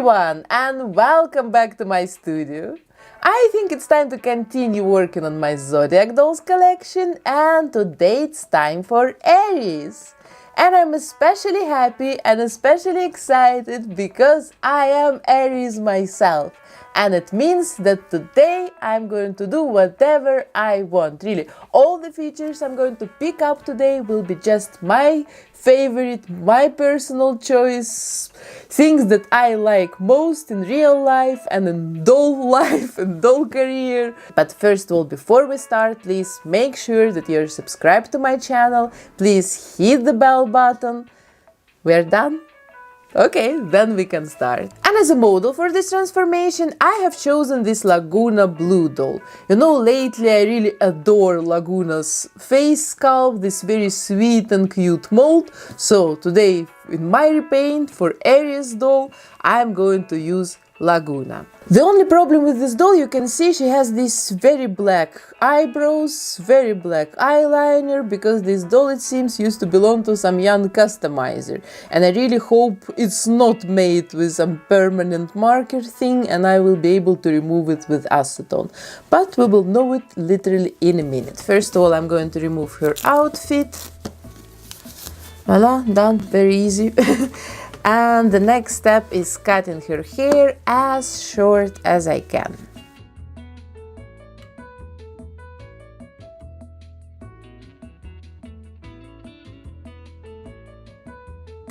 everyone, and welcome back to my studio. I think it's time to continue working on my Zodiac dolls collection, and today it's time for Aries. And I'm especially happy and especially excited because I am Aries myself. And it means that today I'm going to do whatever I want, really. All the features I'm going to pick up today will be just my favorite, my personal choice, things that I like most in real life and in doll life and doll career. But first of all, before we start, please make sure that you're subscribed to my channel. Please hit the bell button. We're done? Okay, then we can start. And as a model for this transformation, I have chosen this Laguna blue doll. You know, lately I really adore Laguna's face sculpt, this very sweet and cute mold. So today, in my repaint for Aries doll, I'm going to use Laguna. The only problem with this doll, you can see she has these very black eyebrows, very black eyeliner, because this doll, it seems, used to belong to some young customizer. And I really hope it's not made with some permanent marker thing and I will be able to remove it with acetone. But we will know it literally in a minute. First of all, I'm going to remove her outfit. Voila, done, very easy. And the next step is cutting her hair as short as I can.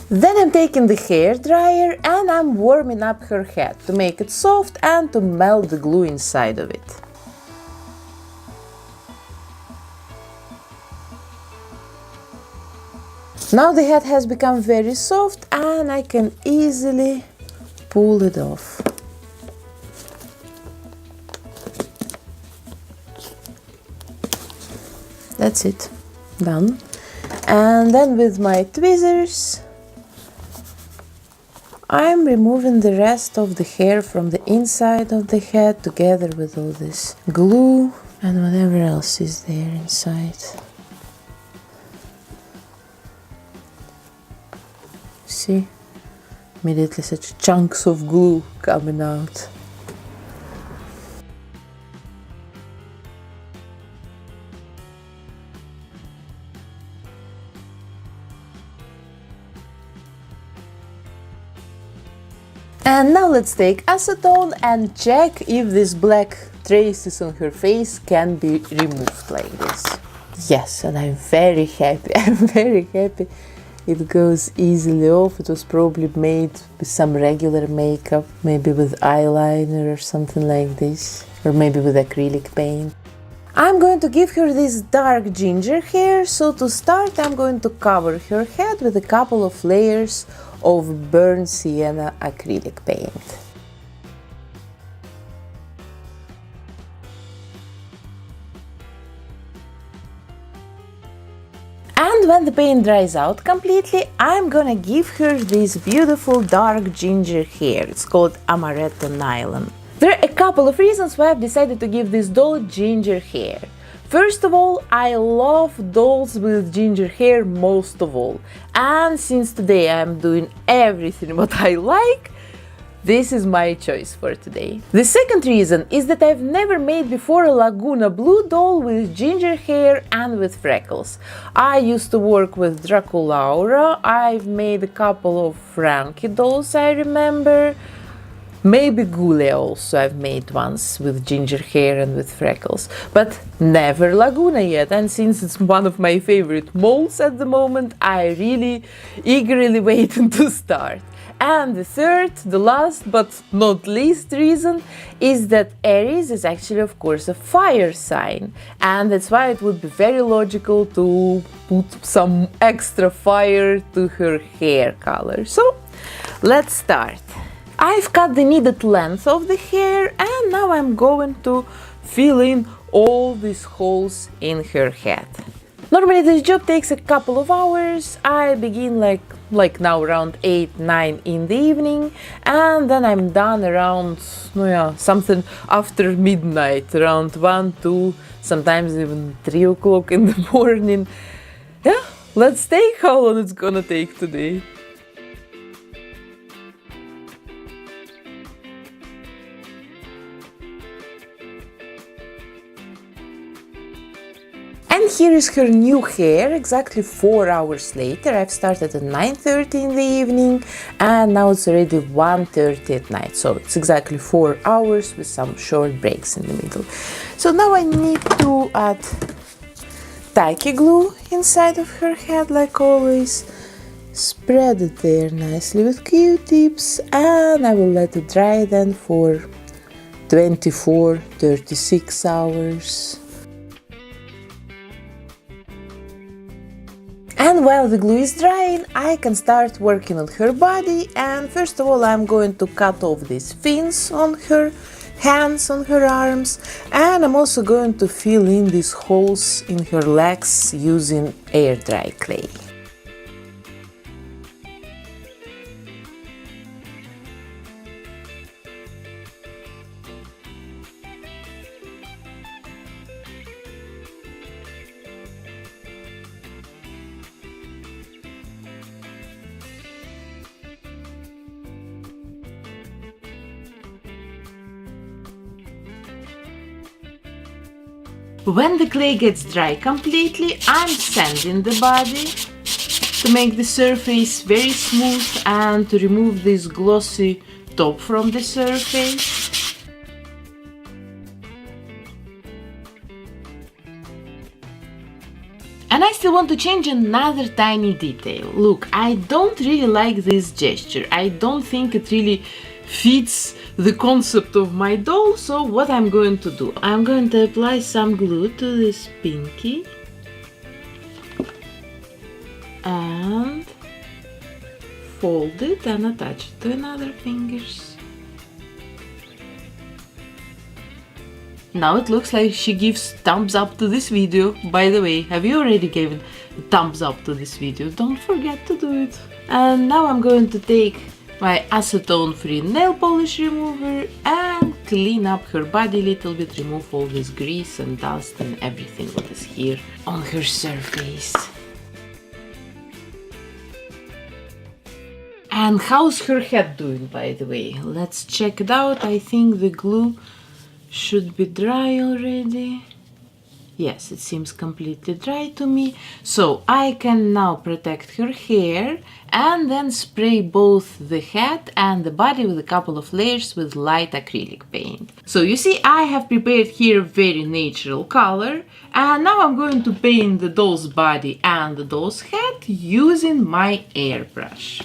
Then I'm taking the hair dryer and I'm warming up her head to make it soft and to melt the glue inside of it. Now the head has become very soft and I can easily pull it off. That's it, done. And then with my tweezers, I'm removing the rest of the hair from the inside of the head together with all this glue and whatever else is there inside. See, immediately such chunks of glue coming out. And now let's take acetone and check if these black traces on her face can be removed like this. Yes, and I'm very happy, I'm very happy. It goes easily off. It was probably made with some regular makeup, maybe with eyeliner or something like this, or maybe with acrylic paint. I'm going to give her this dark ginger hair, so to start I'm going to cover her head with a couple of layers of burnt sienna acrylic paint. And when the paint dries out completely, I'm gonna give her this beautiful dark ginger hair. It's called Amaretto Nylon. There are a couple of reasons why I've decided to give this doll ginger hair. First of all, I love dolls with ginger hair most of all. And since today I'm doing everything what I like, this is my choice for today. The second reason is that I've never made before a Laguna blue doll with ginger hair and with freckles. I used to work with Draculaura, I've made a couple of Frankie dolls I remember. Maybe Goulet also I've made once with ginger hair and with freckles, but never Laguna yet, and since it's one of my favorite molds at the moment, I really eagerly waiting to start. And the third, the last but not least reason is that Aries is actually of course a fire sign, and that's why it would be very logical to put some extra fire to her hair color. So let's start. I've cut the needed length of the hair and now I'm going to fill in all these holes in her head. Normally this job takes a couple of hours. I begin like now around 8-9 in the evening, and then I'm done around something after midnight, around 1-2, sometimes even 3 o'clock in the morning. Yeah, let's take how long it's gonna take today. And here is her new hair, exactly 4 hours later. I've started at 9:30 in the evening and now it's already 1:30 at night. So it's exactly 4 hours with some short breaks in the middle. So now I need to add tacky glue inside of her head like always. Spread it there nicely with Q-tips and I will let it dry then for 24-36 hours. And while the glue is drying, I can start working on her body. And first of all, I'm going to cut off these fins on her hands, on her arms. And I'm also going to fill in these holes in her legs using air dry clay. When the clay gets dry completely, I'm sanding the body to make the surface very smooth and to remove this glossy top from the surface. And I still want to change another tiny detail. Look, I don't really like this gesture. I don't think it really fits the concept of my doll, so what I'm going to do, I'm going to apply some glue to this pinky and fold it and attach it to another fingers. Now it looks like she gives thumbs up to this video. By the way, have you already given a thumbs up to this video? Don't forget to do it. And now I'm going to take my acetone-free nail polish remover and clean up her body a little bit, remove all this grease and dust and everything that is here on her surface. And how's her head doing, by the way? Let's check it out. I think the glue should be dry already. Yes, it seems completely dry to me. So I can now protect her hair and then spray both the head and the body with a couple of layers with light acrylic paint. So you see, I have prepared here a very natural color, and now I'm going to paint the doll's body and the doll's head using my airbrush.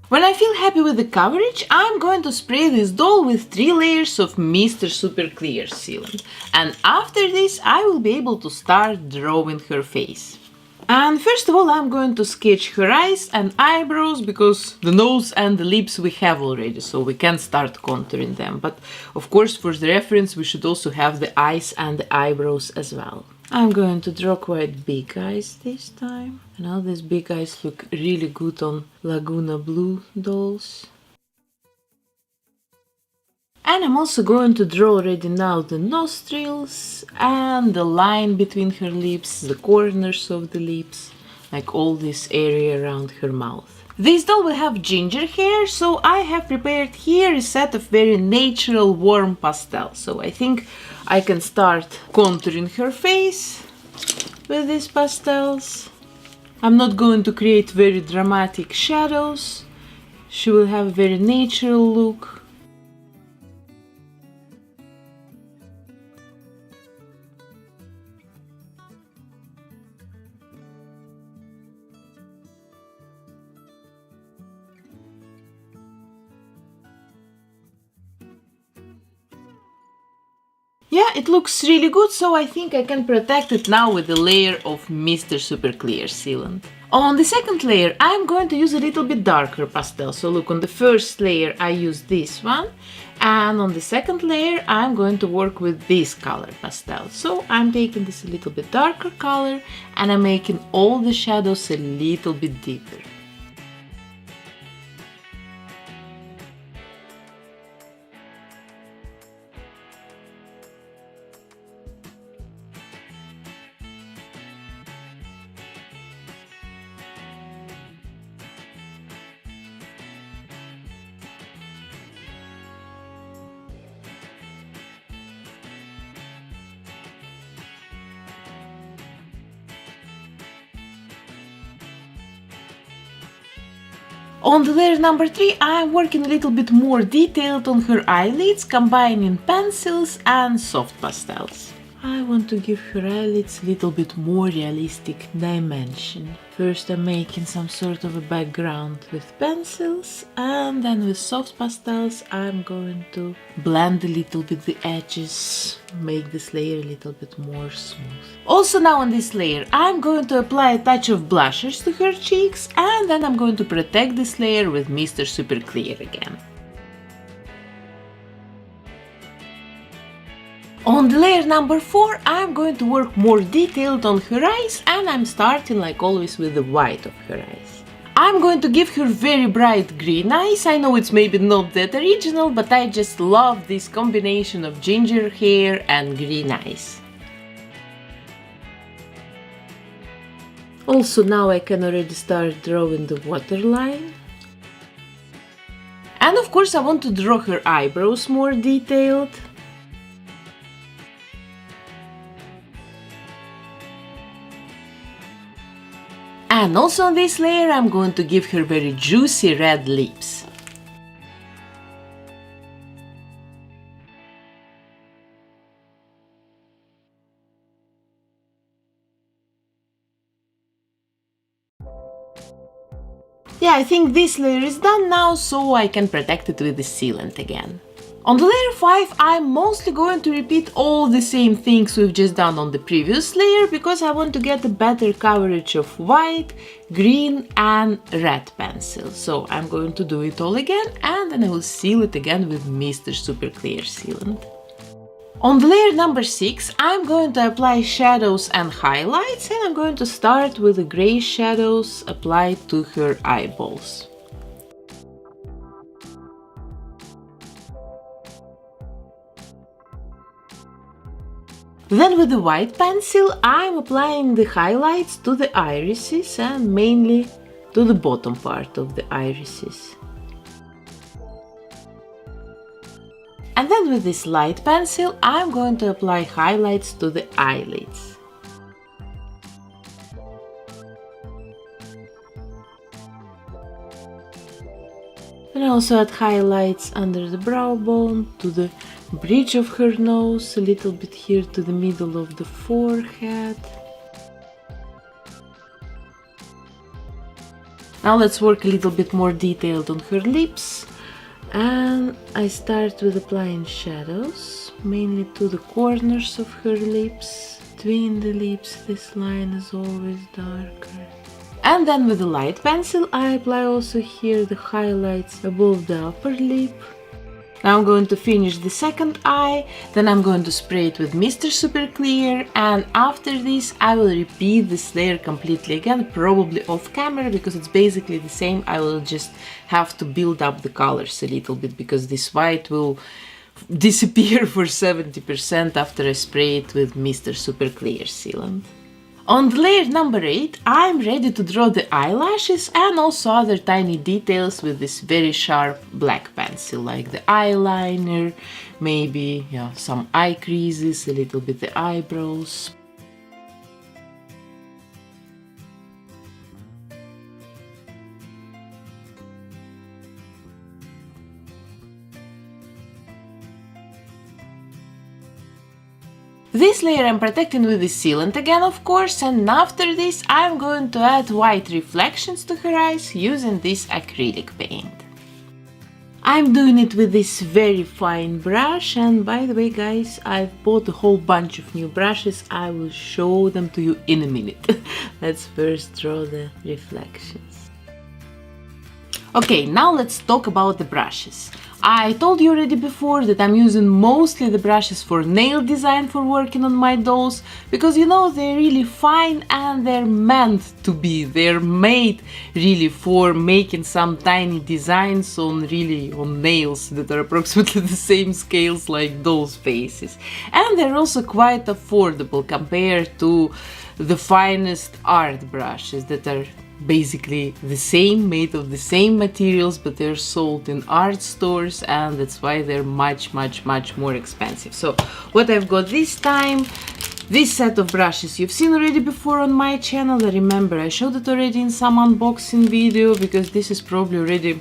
When I feel happy with the coverage, I'm going to spray this doll with 3 layers of Mr. Super Clear sealant. And after this, I will be able to start drawing her face. And first of all, I'm going to sketch her eyes and eyebrows, because the nose and the lips we have already, so we can start contouring them. But of course, for the reference, we should also have the eyes and the eyebrows as well. I'm going to draw quite big eyes this time. And now these big eyes look really good on Laguna Blue dolls. And I'm also going to draw already now the nostrils and the line between her lips, the corners of the lips, like all this area around her mouth. This doll will have ginger hair, so I have prepared here a set of very natural warm pastels. So I think I can start contouring her face with these pastels. I'm not going to create very dramatic shadows. She will have a very natural look. Yeah, it looks really good, so I think I can protect it now with a layer of Mr. Super Clear sealant. On the second layer, I'm going to use a little bit darker pastel. So look, on the first layer I use this one, and on the second layer I'm going to work with this color pastel. So I'm taking this a little bit darker color and I'm making all the shadows a little bit deeper. On the layer number 3, I'm working a little bit more detailed on her eyelids, combining pencils and soft pastels. I want to give her eyelids a little bit more realistic dimension. First I'm making some sort of a background with pencils, and then with soft pastels I'm going to blend a little bit the edges, make this layer a little bit more smooth. Also now on this layer I'm going to apply a touch of blushers to her cheeks, and then I'm going to protect this layer with Mr. Super Clear again. On the layer number 4, I'm going to work more detailed on her eyes, and I'm starting like always with the white of her eyes. I'm going to give her very bright green eyes. I know it's maybe not that original, but I just love this combination of ginger hair and green eyes. Also now I can already start drawing the waterline. And of course I want to draw her eyebrows more detailed. And also on this layer I'm going to give her very juicy red lips. Yeah, I think this layer is done now, so I can protect it with the sealant again. On the layer 5, I'm mostly going to repeat all the same things we've just done on the previous layer, because I want to get a better coverage of white, green and red pencil. So I'm going to do it all again, and then I will seal it again with Mr. Super Clear sealant. On the layer number 6, I'm going to apply shadows and highlights, and I'm going to start with the gray shadows applied to her eyeballs. Then with the white pencil I'm applying the highlights to the irises, and mainly to the bottom part of the irises. And then with this light pencil I'm going to apply highlights to the eyelids. And I also add highlights under the brow bone, to the bridge of her nose, a little bit here to the middle of the forehead. Now let's work a little bit more detailed on her lips, and I start with applying shadows, mainly to the corners of her lips. Between the lips this line is always darker. And then with the light pencil I apply also here the highlights above the upper lip. Now I'm going to finish the second eye, then I'm going to spray it with Mr. Super Clear, and after this I will repeat this layer completely again, probably off camera, because it's basically the same. I will just have to build up the colors a little bit, because this white will disappear for 70% after I spray it with Mr. Super Clear sealant. On the layer number 8, I'm ready to draw the eyelashes and also other tiny details with this very sharp black pencil, like the eyeliner, maybe some eye creases, a little bit the eyebrows. This layer I'm protecting with the sealant again, of course, and after this I'm going to add white reflections to her eyes using this acrylic paint. I'm doing it with this very fine brush, and by the way guys, I've bought a whole bunch of new brushes. I will show them to you in a minute. Let's first draw the reflections. Okay, now let's talk about the brushes. I told you already before that I'm using mostly the brushes for nail design for working on my dolls, because they're really fine and they're meant to be. They're made really for making some tiny designs on nails that are approximately the same scales like dolls' faces. And they're also quite affordable compared to the finest art brushes that are basically the same, made of the same materials, but they're sold in art stores, and that's why they're much more expensive. So what I've got this time This set of brushes you've seen already before on my channel. I remember I showed it already in some unboxing video, because this is probably already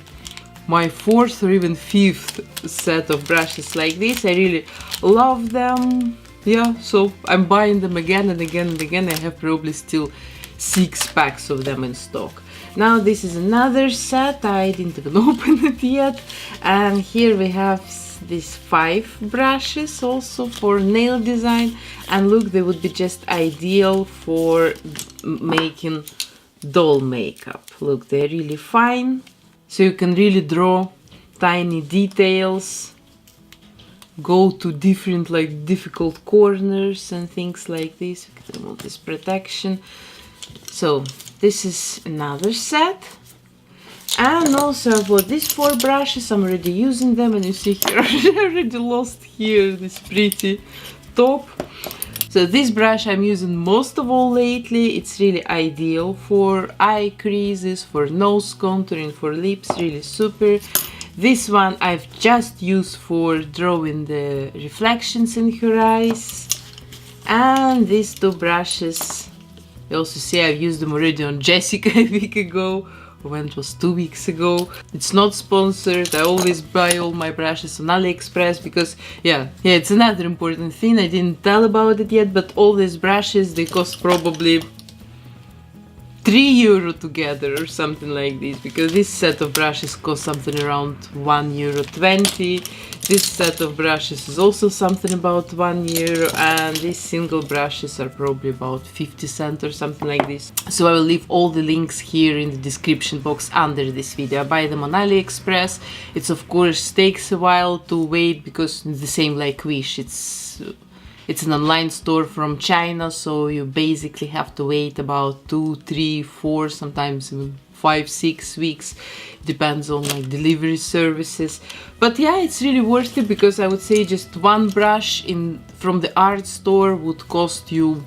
my 4th or even 5th set of brushes like this. I really love them. Yeah, so I'm buying them again and again and again. I have probably still 6 packs of them in stock. Now this is another set. I didn't even open it yet. And here we have these 5 brushes also for nail design. And look, they would be just ideal for making doll makeup. Look, they're really fine. So you can really draw tiny details, go to different like difficult corners and things like this. You can remove this protection. So this is another set. And also I bought these 4 brushes. I'm already using them, and you see here I already lost here this pretty top. So this brush I'm using most of all lately. It's really ideal for eye creases, for nose contouring, for lips, really super. This one I've just used for drawing the reflections in her eyes. And these 2 brushes, you also see I've used them already on Jessica a week ago, or when it was 2 weeks ago. It's not sponsored. I always buy all my brushes on AliExpress because yeah, it's another important thing. I didn't tell about it yet, but all these brushes, they cost probably €3 together or something like this, because this set of brushes cost something around €1.20. This set of brushes is also something about €1, and these single brushes are probably about 50 cents or something like this. So I will leave all the links here in the description box under this video. I buy them on AliExpress. It's of course takes a while to wait, because it's the same like Wish. It's an online store from China, so you basically have to wait about 2, 3, 4, sometimes even 5, 6 weeks. Depends on like delivery services. But yeah, it's really worth it, because I would say just one brush from the art store would cost you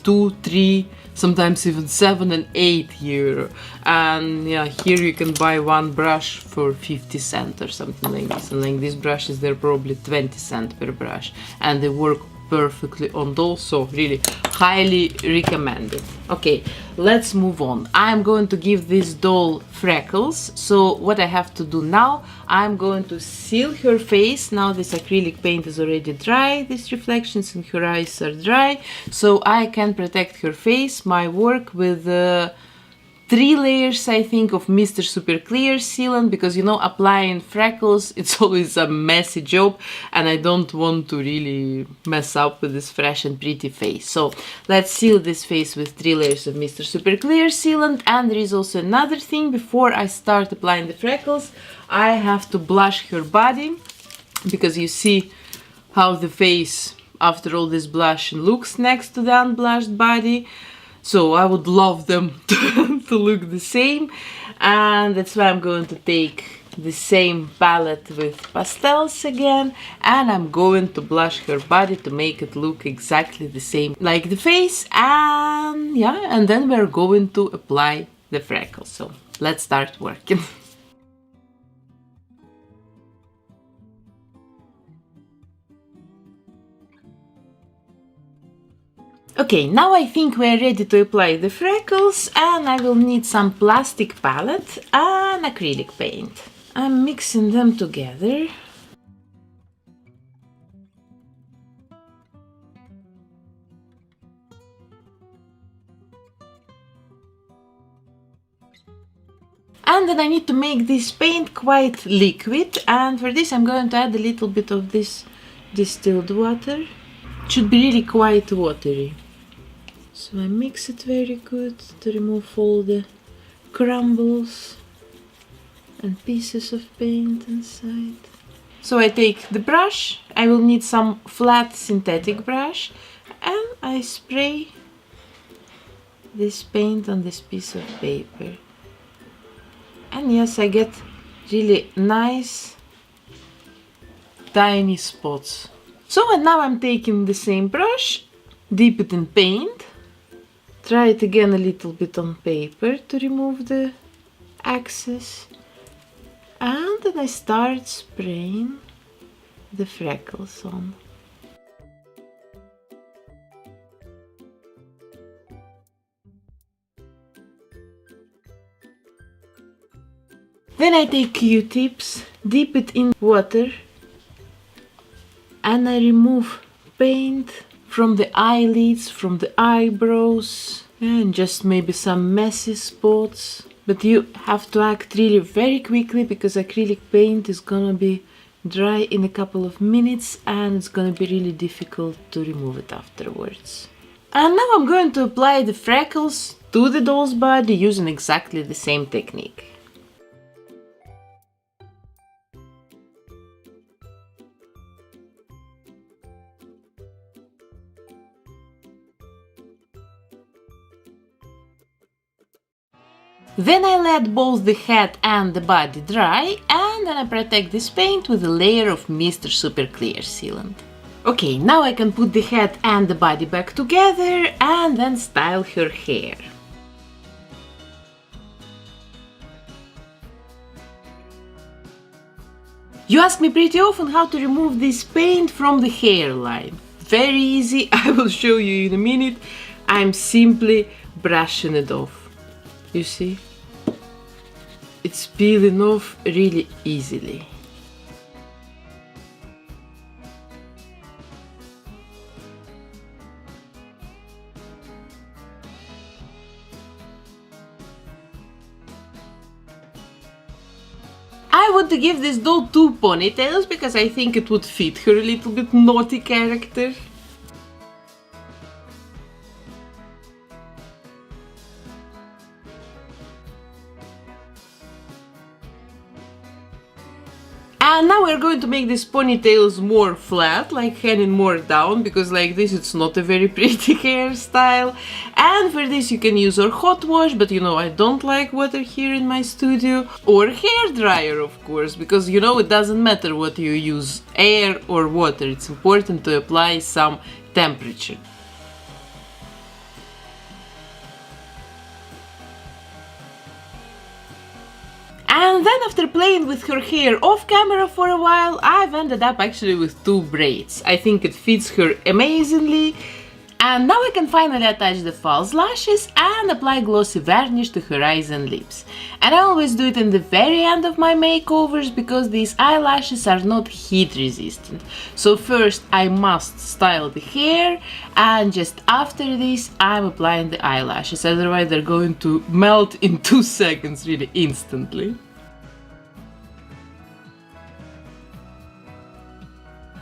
2, 3, sometimes even 7 and 8 euro. And yeah, here you can buy one brush for 50 cents or something like this. And like these brushes, they're probably 20 cents per brush, and they work perfectly on dolls, so really highly recommended. Okay, let's move on. I'm going to give this doll freckles. So what I have to do now, I'm going to seal her face. Now this acrylic paint is already dry, these reflections in her eyes are dry, so I can protect her face, my work, with 3 layers, I think, of Mr. Super Clear sealant, because you know, applying freckles, it's always a messy job, and I don't want to really mess up with this fresh and pretty face. So let's seal this face with 3 layers of Mr. Super Clear sealant. And there is also another thing. Before I start applying the freckles, I have to blush her body, because you see how the face after all this blush looks next to the unblushed body. So I would love them to look the same, and that's why I'm going to take the same palette with pastels again, and I'm going to blush her body to make it look exactly the same like the face. And yeah, and then we're going to apply the freckles. So let's start working. Okay, now I think we're ready to apply the freckles, and I will need some plastic palette and acrylic paint. I'm mixing them together. And then I need to make this paint quite liquid, and for this I'm going to add a little bit of this distilled water. It should be really quite watery. So I mix it very good to remove all the crumbles and pieces of paint inside. So I take the brush, I will need some flat synthetic brush, and I spray this paint on this piece of paper. And yes, I get really nice tiny spots. So and now I'm taking the same brush, dip it in paint, try it again a little bit on paper to remove the excess, and then I start spraying the freckles on. Then I take Q-tips, dip it in water, and I remove paint from the eyelids, from the eyebrows, and just maybe some messy spots. But you have to act really very quickly because acrylic paint is gonna be dry in a couple of minutes and it's gonna be really difficult to remove it afterwards. And now I'm going to apply the freckles to the doll's body using exactly the same technique. Then I let both the head and the body dry, and then I protect this paint with a layer of Mr. Super Clear Sealant. Okay, now I can put the head and the body back together and then style her hair. You ask me pretty often how to remove this paint from the hairline. Very easy, I will show you in a minute. I'm simply brushing it off. You see? It's peeling off really easily. I want to give this doll 2 ponytails because I think it would fit her little bit naughty character. And now we're going to make these ponytails more flat, like hanging more down, because like this it's not a very pretty hairstyle. And for this you can use our hot wash, but you know I don't like water here in my studio. Or hair dryer, of course, because you know it doesn't matter what you use, air or water, it's important to apply some temperature. And then after playing with her hair off camera for a while, I've ended up actually with 2 braids. I think it fits her amazingly. And now I can finally attach the false lashes and apply glossy varnish to her eyes and lips. And I always do it in the very end of my makeovers because these eyelashes are not heat resistant. So first I must style the hair, and just after this I'm applying the eyelashes, otherwise they're going to melt in 2 seconds, really instantly.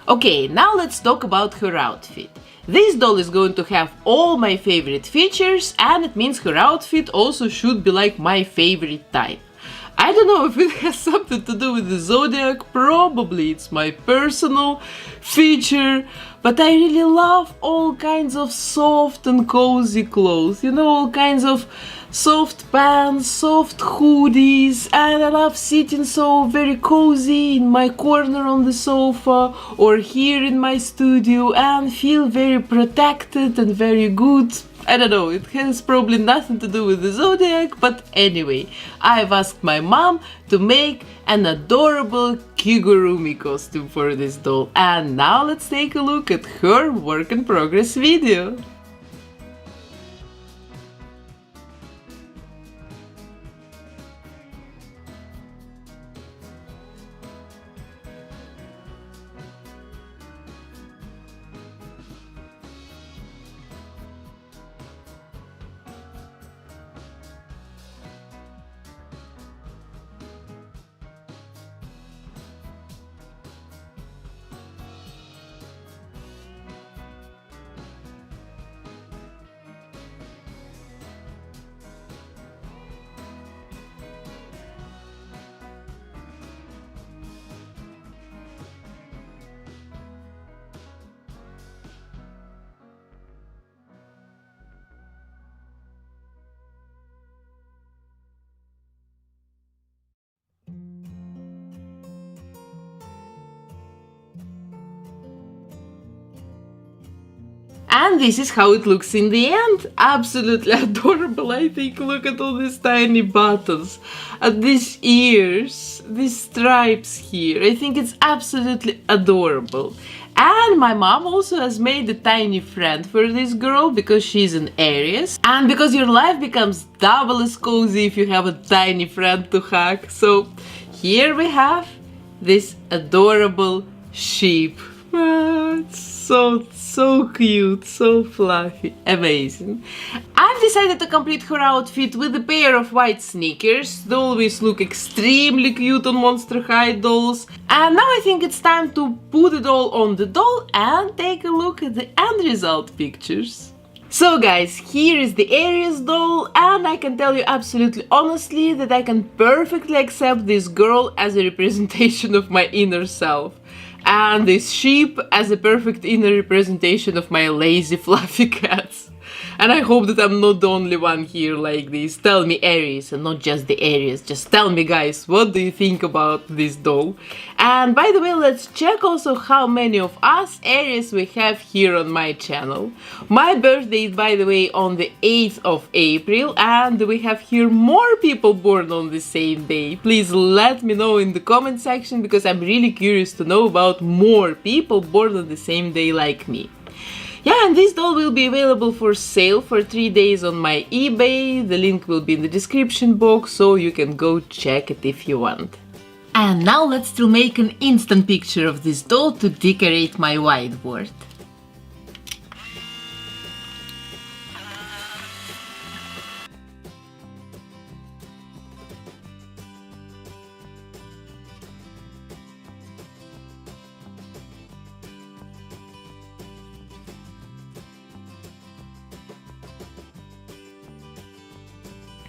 Okay, now let's talk about her outfit. This doll is going to have all my favorite features, and it means her outfit also should be like my favorite type. I don't know if it has something to do with the Zodiac, probably it's my personal feature, but I really love all kinds of soft and cozy clothes, you know, all kinds of soft pants, soft hoodies, and I love sitting so very cozy in my corner on the sofa or here in my studio and feel very protected and very good. I don't know, it has probably nothing to do with the Zodiac, but anyway, I've asked my mom to make an adorable Kigurumi costume for this doll, and now let's take a look at her work in progress video. And this is how it looks in the end. Absolutely adorable, I think. Look at all these tiny buttons, at these ears, these stripes here. I think it's absolutely adorable. And my mom also has made a tiny friend for this girl because she's an Aries. And because your life becomes double as cozy if you have a tiny friend to hug. So here we have this adorable sheep. It's so cute, so fluffy, amazing. I've decided to complete her outfit with a pair of white sneakers. They always look extremely cute on Monster High dolls. And now I think it's time to put it all on the doll and take a look at the end result pictures. So guys, here is the Aries doll, and I can tell you absolutely honestly that I can perfectly accept this girl as a representation of my inner self. And this sheep as a perfect inner representation of my lazy fluffy cats. And I hope that I'm not the only one here like this. Tell me, Aries, and not just the Aries. Just tell me, guys, what do you think about this doll? And by the way, let's check also how many of us Aries we have here on my channel. My birthday is, by the way, on the 8th of April, and we have here more people born on the same day. Please let me know in the comment section, because I'm really curious to know about more people born on the same day like me. Yeah, and this doll will be available for sale for 3 days on my eBay. The link will be in the description box, so you can go check it if you want. And now let's still make an instant picture of this doll to decorate my whiteboard.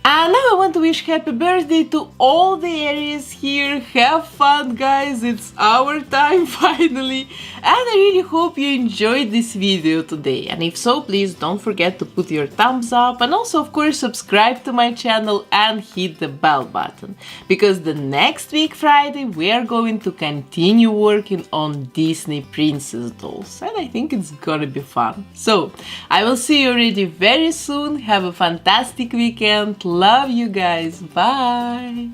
And now I want to wish happy birthday to all the Aries here. Have fun, guys, it's our time finally. And I really hope you enjoyed this video today. And if so, please don't forget to put your thumbs up, and also of course subscribe to my channel and hit the bell button. Because the next week Friday we are going to continue working on Disney princess dolls. And I think it's gonna be fun. So I will see you already very soon. Have a fantastic weekend. Love you guys. Bye.